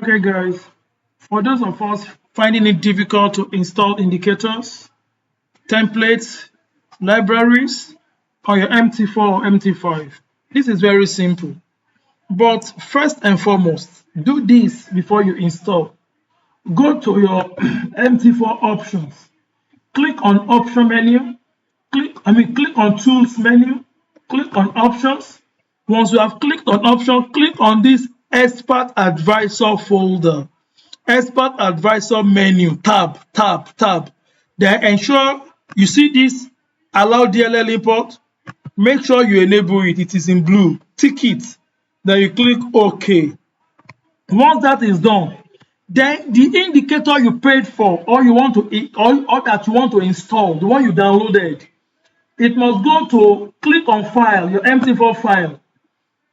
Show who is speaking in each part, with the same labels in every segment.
Speaker 1: Okay, guys, for those of us finding it difficult to install indicators, templates, libraries on your MT4 or MT5, this is very simple. But first and foremost, do this before you install. Go to your MT4 options, click on option menu, click on tools menu, click on options. Once you have clicked on option, click on this expert advisor folder, expert advisor menu, tab. Then ensure you see this allow DLL import. Make sure you enable it, it is in blue, tick it, then you click OK. Once that is done, then the indicator you paid for or you want to or that you want to install, the one you downloaded, it must go to click on file, your MT4 file,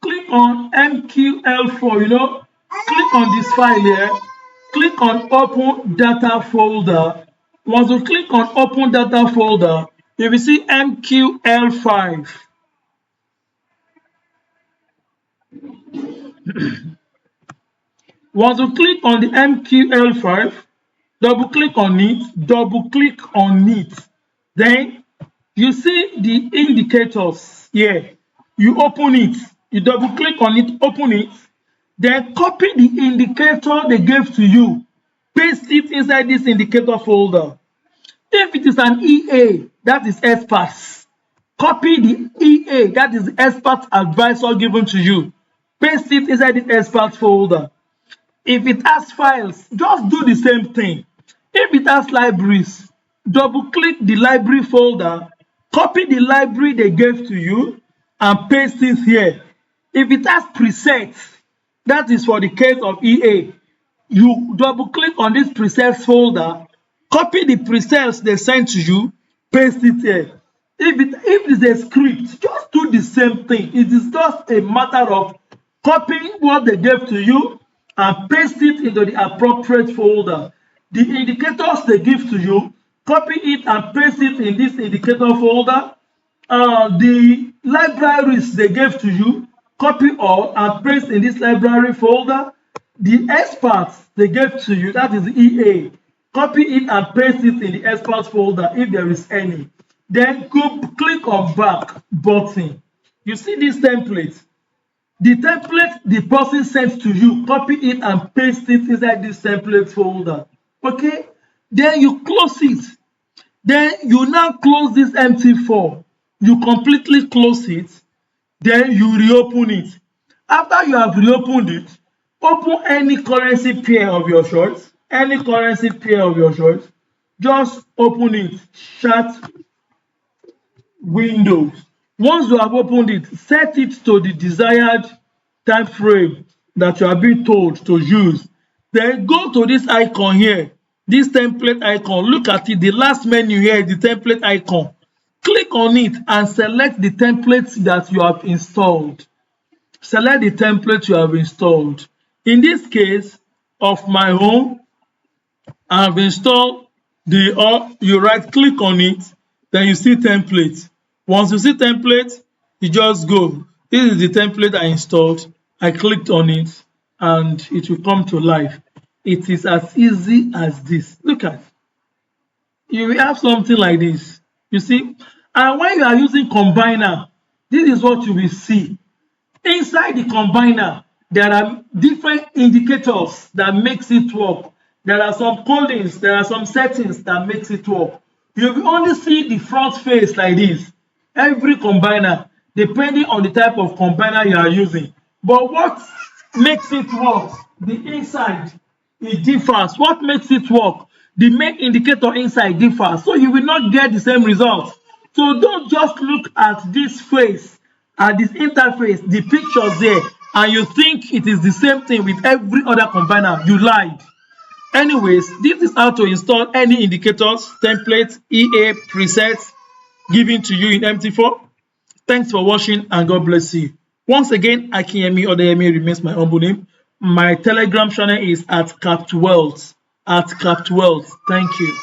Speaker 1: click on MQL4, click on this file here, click on open data folder. Once you click on open data folder, you will see MQL5. Once you click on the MQL5, double click on it, then you see the indicators here. You open it, you double click on it, open it, then copy the indicator they gave to you, paste it inside this indicator folder. If it is an EA, that is experts, copy the EA, that is the expert advisor given to you, paste it inside the expert folder. If it has files, just do the same thing. If it has libraries, double click the library folder, copy the library they gave to you and paste it here. If it has presets, that is for the case of EA, you double click on this presets folder, copy the presets they sent to you, paste it here. If it's a script, just do the same thing. It is just a matter of copying what they gave to you and paste it into the appropriate folder. The indicators they give to you, copy it and paste it in this indicator folder. The libraries they gave to you, copy all and paste in this library folder. The experts they gave to you, that is EA, copy it and paste it in the experts folder if there is any. Then go click on back button. You see this template. The template the person sent to you, copy it and paste it inside this template folder. Okay, then you close it. Then you now close this MT4. You completely close it, then you reopen it. After you have reopened it, open any currency pair of your choice, just open it, shut Windows. Once you have opened it, set it to the desired time frame that you are being told to use. Then go to this icon here, this template icon. Look at it, the last menu here is the template icon. Click on it and select the template that you have installed. Select the template you have installed. In this case of my home, I have installed you right click on it, then you see template. Once you see template, you just go. This is the template I installed. I clicked on it and it will come to life. It is as easy as this. Look at it. You will have something like this. You see? And when you are using combiner, this is what you will see. Inside the combiner, there are different indicators that makes it work. There are some codings, there are some settings that makes it work. You will only see the front face like this. Every combiner, depending on the type of combiner you are using. But what makes it work? The inside, it differs. What makes it work? The main indicator inside differs. So you will not get the same result. So don't just look at this face, at this interface, the pictures there, and you think it is the same thing with every other combiner. You lied. Anyways, this is how to install any indicators, templates, EA, presets given to you in MT4. Thanks for watching and God bless you. Once again, Akinyemi Odeyemi remains my humble name. My Telegram channel is @captwealth. Thank you.